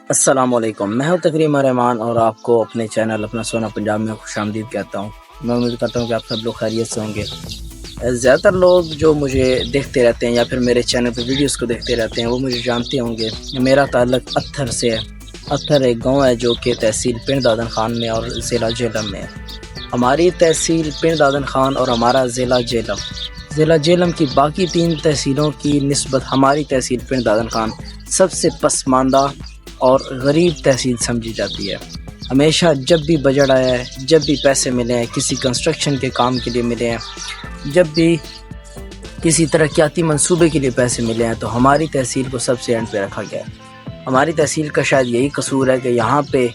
السلام علیکم، میں ہوں تکریم رحمان اور آپ کو اپنے چینل اپنا سونا پنجاب میں خوش آمدید کہتا ہوں۔ میں امید کرتا ہوں کہ آپ سب لوگ خیریت سے ہوں گے۔ زیادہ تر لوگ جو مجھے دیکھتے رہتے ہیں یا پھر میرے چینل پہ ویڈیوز کو دیکھتے رہتے ہیں وہ مجھے جانتے ہوں گے۔ میرا تعلق اتھر سے ہے۔ اتھر ایک گاؤں ہے جو کہ تحصیل پنڈ دادن خان میں اور ضلع جہلم میں ہے۔ ہماری تحصیل پنڈ دادن خان اور ہمارا ضلع جہلم کی باقی 3 تحصیلوں کی نسبت ہماری تحصیل پنڈ دادن خان سب سے پسماندہ اور غریب تحصیل سمجھی جاتی ہے۔ ہمیشہ جب بھی بجٹ آیا ہے، جب بھی پیسے ملے ہیں، کسی کنسٹرکشن کے کام کے لیے ملے ہیں، جب بھی کسی ترقیاتی منصوبے کے لیے پیسے ملے ہیں تو ہماری تحصیل کو سب سے اینڈ پہ رکھا گیا ہے۔ ہماری تحصیل کا شاید یہی قصور ہے کہ یہاں پہ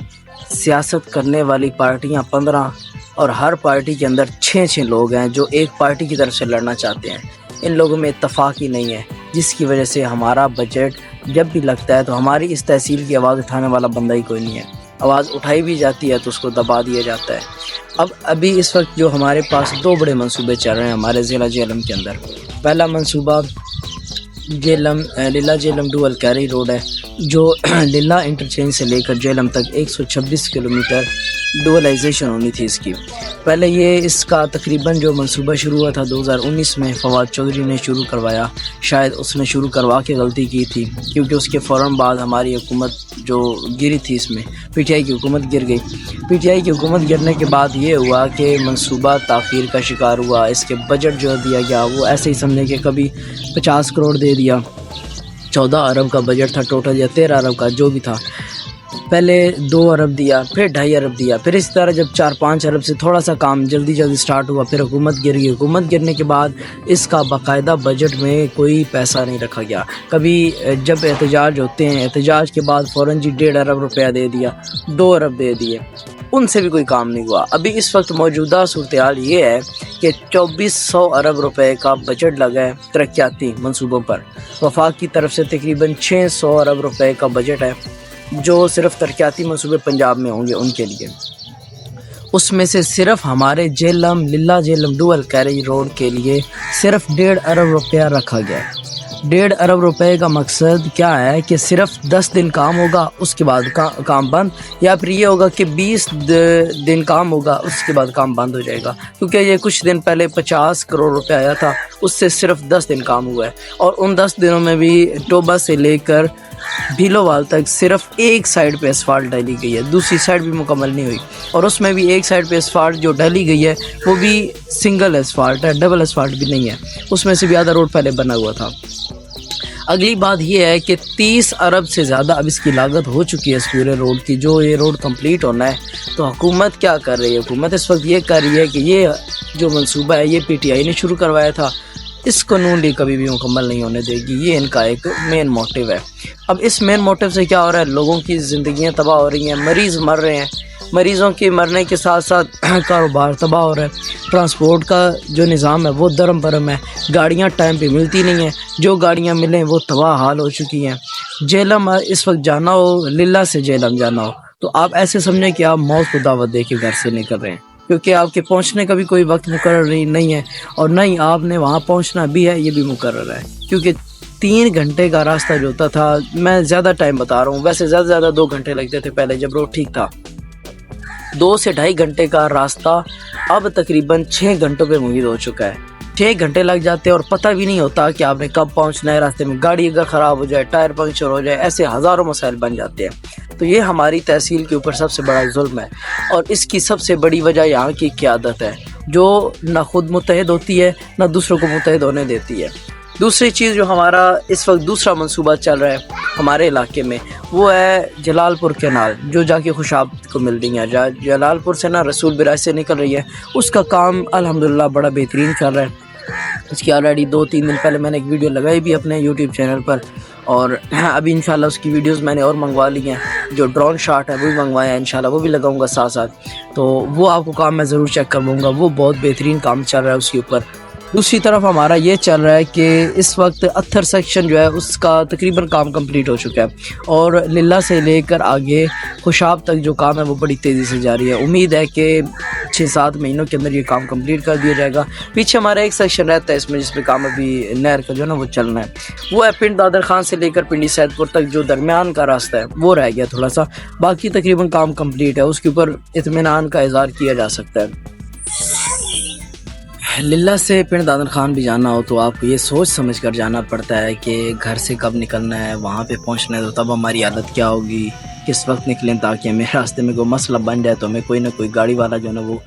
سیاست کرنے والی پارٹیاں 15 اور ہر پارٹی کے اندر 6 لوگ ہیں جو ایک پارٹی کی طرف سے لڑنا چاہتے ہیں۔ ان لوگوں میں اتفاق ہی نہیں ہے، جس کی وجہ سے ہمارا بجٹ جب بھی لگتا ہے تو ہماری اس تحصیل کی آواز اٹھانے والا بندہ ہی کوئی نہیں ہے۔ آواز اٹھائی بھی جاتی ہے تو اس کو دبا دیا جاتا ہے۔ ابھی اس وقت جو ہمارے پاس 2 بڑے منصوبے چل رہے ہیں ہمارے ضلع جہلم کے اندر۔ پہلا منصوبہ للہ جہلم ڈوئل کیری روڈ ہے، جو للہ انٹرچینج سے لے کر جہلم تک 126 کلومیٹر ڈوئلائزیشن ہونی تھی اس کی۔ پہلے اس کا تقریباً جو منصوبہ شروع ہوا تھا 2019 میں فواد چودھری نے شروع کروایا۔ شاید اس نے شروع کروا کے غلطی کی تھی، کیونکہ اس کے فوراً بعد ہماری حکومت جو گری تھی، اس میں پی ٹی آئی کی حکومت گر گئی۔ پی ٹی آئی کی حکومت گرنے کے بعد یہ ہوا کہ منصوبہ تاخیر کا شکار ہوا۔ اس کے بجٹ جو دیا گیا وہ ایسے ہی سمجھے کہ کبھی 50 کروڑ دے دیا، 14 ارب کا بجٹ تھا ٹوٹل یا 13 ارب کا جو بھی تھا۔ پہلے 2 ارب دیا، پھر 2.5 ارب دیا، پھر اس طرح جب 4-5 ارب سے تھوڑا سا کام جلدی سٹارٹ ہوا، پھر حکومت گر گئی۔ حکومت گرنے کے بعد اس کا باقاعدہ بجٹ میں کوئی پیسہ نہیں رکھا گیا۔ کبھی جب احتجاج ہوتے ہیں، احتجاج کے بعد فوراً 1.5 ارب روپیہ دے دیا، 2 ارب دے دیے، ان سے بھی کوئی کام نہیں ہوا۔ ابھی اس وقت موجودہ صورتحال یہ ہے کہ 2400 ارب روپے کا بجٹ لگا ہے ترقیاتی منصوبوں پر۔ وفاق کی طرف سے تقریباً 600 ارب روپے کا بجٹ ہے جو صرف ترقیاتی منصوبے پنجاب میں ہوں گے ان کے لیے۔ اس میں سے صرف ہمارے للہ جہلم ڈوئل کیری روڈ کے لیے صرف 1.5 ارب روپیہ رکھا گیا ہے۔ 1.5 ارب روپے کا مقصد کیا ہے کہ صرف 10 دن کام ہوگا، اس کے بعد کام بند، یا پھر یہ ہوگا کہ 20 دن کام ہوگا، اس کے بعد کام بند ہو جائے گا، کیونکہ یہ کچھ دن پہلے 50 کروڑ روپے آیا تھا، اس سے صرف 10 دن کام ہوا ہے۔ اور ان 10 دنوں میں بھی ٹوبہ سے لے کر بھیلووال تک صرف ایک سائڈ پہ اسفالٹ ڈالی گئی ہے، دوسری سائڈ بھی مکمل نہیں ہوئی، اور اس میں بھی ایک سائڈ پہ اسفالٹ جو ڈالی گئی ہے وہ بھی سنگل اسفالٹ ہے، ڈبل اسفالٹ بھی نہیں ہے، اس میں سے بھی آدھا روڈ پہلے بنا ہوا تھا۔ اگلی بات یہ ہے کہ 30 ارب سے زیادہ اب اس کی لاگت ہو چکی ہے اس پورے روڈ کی، جو یہ روڈ کمپلیٹ ہونا ہے۔ تو حکومت کیا کر رہی ہے؟ حکومت اس وقت یہ کر رہی ہے کہ یہ جو منصوبہ ہے یہ پی ٹی آئی نے شروع کروایا تھا، اس کو نون لیگ کبھی بھی مکمل نہیں ہونے دے گی۔ یہ ان کا ایک مین موٹیو ہے۔ اب اس مین موٹیو سے کیا ہو رہا ہے؟ لوگوں کی زندگیاں تباہ ہو رہی ہیں، مریض مر رہے ہیں، مریضوں کے مرنے کے ساتھ ساتھ کاروبار تباہ ہو رہا ہے، ٹرانسپورٹ کا جو نظام ہے وہ درم برم ہے، گاڑیاں ٹائم پہ ملتی نہیں ہیں، جو گاڑیاں ملیں وہ تباہ حال ہو چکی ہیں۔ جہلم اس وقت جانا ہو، للہ سے جہلم جانا ہو تو آپ ایسے سمجھیں کہ آپ موت کو دعوت دے کے گھر سے نکل رہے ہیں، کیونکہ آپ کے پہنچنے کا بھی کوئی وقت مقرر نہیں ہے، اور نہ ہی آپ نے وہاں پہنچنا بھی ہے، یہ بھی مقرر ہے، کیونکہ 3 گھنٹے کا راستہ جو ہوتا تھا، میں زیادہ ٹائم بتا رہا ہوں، ویسے زیادہ 2 گھنٹے لگتے تھے پہلے جب روڈ ٹھیک تھا، 2 سے 2.5 گھنٹے کا راستہ اب تقریباً 6 گھنٹوں پہ محیط ہو چکا ہے۔ 6 گھنٹے لگ جاتے ہیں اور پتہ بھی نہیں ہوتا کہ آپ نے کب پہنچنا ہے۔ راستے میں گاڑی اگر خراب ہو جائے، ٹائر پنکچر ہو جائے، ایسے ہزاروں مسائل بن جاتے ہیں۔ تو یہ ہماری تحصیل کے اوپر سب سے بڑا ظلم ہے، اور اس کی سب سے بڑی وجہ یہاں کی قیادت ہے، جو نہ خود متحد ہوتی ہے نہ دوسروں کو متحد ہونے دیتی ہے۔ دوسری چیز جو ہمارا اس وقت دوسرا منصوبہ چل رہا ہے ہمارے علاقے میں، وہ ہے جلال پور کینال، جو جا کے خوشاب کو مل رہی ہے، جلال پور سے نا رسول براج سے نکل رہی ہے۔ اس کا کام الحمدللہ بڑا بہترین چل رہا ہے۔ اس کی آلریڈی 2-3 دن پہلے میں نے ایک ویڈیو لگائی بھی اپنے یوٹیوب چینل پر، اور ابھی انشاءاللہ اس کی ویڈیوز میں نے اور منگوا لی ہیں، جو ڈرون شاٹ ہے وہ بھی منگوایا ہے، انشاءاللہ وہ بھی لگاؤں گا ساتھ ساتھ، تو وہ آپ کو کام میں ضرور چیک کرواؤں گا۔ وہ بہت بہترین کام چل رہا ہے اس کے اوپر۔ دوسری طرف ہمارا یہ چل رہا ہے کہ اس وقت اتھر سیکشن جو ہے اس کا تقریباً کام کمپلیٹ ہو چکا ہے، اور للہ سے لے کر آگے خوشاب تک جو کام ہے وہ بڑی تیزی سے جاری ہے۔ امید ہے کہ 6-7 مہینوں کے اندر یہ کام کمپلیٹ کر دیا جائے گا۔ پیچھے ہمارا ایک سیکشن رہتا ہے اس میں جس پہ کام ابھی نہر کا جو ہے نا وہ چلنا ہے، وہ ہے پنڈ دادر خان سے لے کر پنڈی سید پور تک جو درمیان کا راستہ ہے وہ رہ گیا تھوڑا سا، باقی تقریباً کام کمپلیٹ ہے، اس کے اوپر اطمینان کا اظہار کیا جا سکتا ہے۔ للہ سے پنڈ دادر خان بھی جانا ہو تو آپ کو یہ سوچ سمجھ کر جانا پڑتا ہے کہ گھر سے کب نکلنا ہے، وہاں پہ پہنچنا ہے تو تب ہماری حالت کیا ہوگی، کس وقت نکلیں تاکہ ہمیں راستے میں کوئی مسئلہ بن جائے تو ہمیں کوئی نہ کوئی گاڑی والا جو ہے نا وہ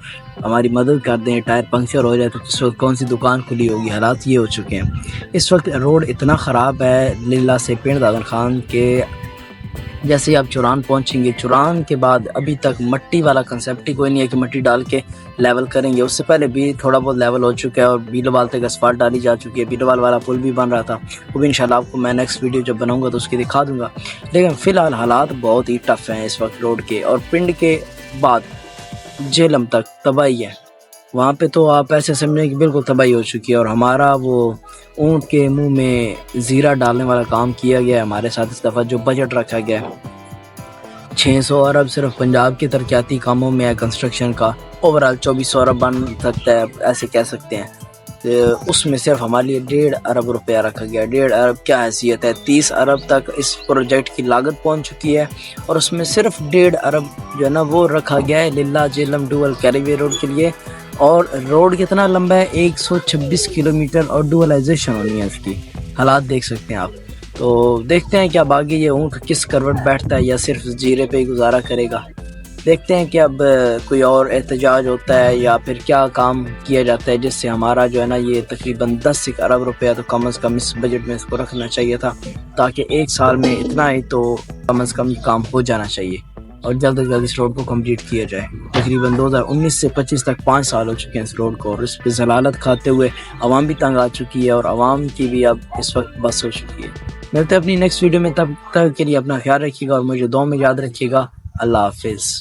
ہماری مدد کر دیں، ٹائر پنکچر ہو جائے تو کس وقت کون سی دکان کھلی ہوگی۔ حالات یہ ہو چکے ہیں اس وقت، روڈ اتنا خراب ہے للہ سے پنڈ دادر خان کے، جیسے ہی آپ چوران پہنچیں گے، چوران کے بعد ابھی تک مٹی والا کنسیپٹ ہی کوئی نہیں ہے کہ مٹی ڈال کے لیول کریں گے، اس سے پہلے بھی تھوڑا بہت لیول ہو چکا ہے اور بیلوال تک اسفالٹ ڈالی جا چکی ہے، بیلوال والا پل بھی بن رہا تھا، وہ بھی انشاءاللہ آپ کو میں نیکسٹ ویڈیو جب بناؤں گا تو اس کی دکھا دوں گا، لیکن فی الحال حالات بہت ہی ٹف ہیں اس وقت روڈ کے، اور پنڈ کے بعد جہلم تک تباہی ہے، وہاں پہ تو آپ ایسے سمجھیں کہ بالکل تباہی ہو چکی ہے، اور ہمارا وہ اونٹ کے منہ میں زیرہ ڈالنے والا کام کیا گیا ہے ہمارے ساتھ اس دفعہ، جو بجٹ رکھا گیا ہے 600 ارب صرف پنجاب کے ترقیاتی کاموں میں ہے کنسٹرکشن کا، اوورال 2400 ارب بن سکتا ہے ایسے کہہ سکتے ہیں، اس میں صرف ہمارے لیے 1.5 ارب روپیہ رکھا گیا۔ 1.5 ارب کیا حیثیت ہے، 30 ارب تک اس پروجیکٹ کی لاگت پہنچ چکی ہے، اور اس میں صرف 1.5 ارب جو ہے نا وہ رکھا گیا ہے للہ جہلم ڈوول کیری وے روڈ کے لیے، اور روڈ کتنا لمبا ہے 126 کلومیٹر، اور ڈوولائزیشن ہونی ہے اس کی، حالات دیکھ سکتے ہیں آپ۔ تو دیکھتے ہیں کہ اب آگے یہ اونٹ کس کروٹ بیٹھتا ہے یا صرف زیرے پہ ہی گزارا کرے گا، دیکھتے ہیں کہ اب کوئی اور احتجاج ہوتا ہے یا پھر کیا کام کیا جاتا ہے جس سے ہمارا جو ہے نا یہ تقریباً 10 ارب روپیہ تو کم از کم اس بجٹ میں اس کو رکھنا چاہیے تھا، تاکہ ایک سال میں اتنا ہی تو کم از کم کام ہو جانا چاہیے اور جلد از جلد اس روڈ کو کمپلیٹ کیا جائے۔ تقریباً 2019 سے 25 تک 5 سال ہو چکے ہیں اس روڈ کو، اور اس پہ ضلالت کھاتے ہوئے عوام بھی تنگ آ چکی ہے، اور عوام کی بھی اب اس وقت بس ہو چکی ہے۔ ملتے ہیں اپنی نیکسٹ ویڈیو میں، تب تک کے لیے اپنا خیال رکھیے گا اور مجھے دعاؤں میں یاد رکھیے گا۔ اللہ حافظ۔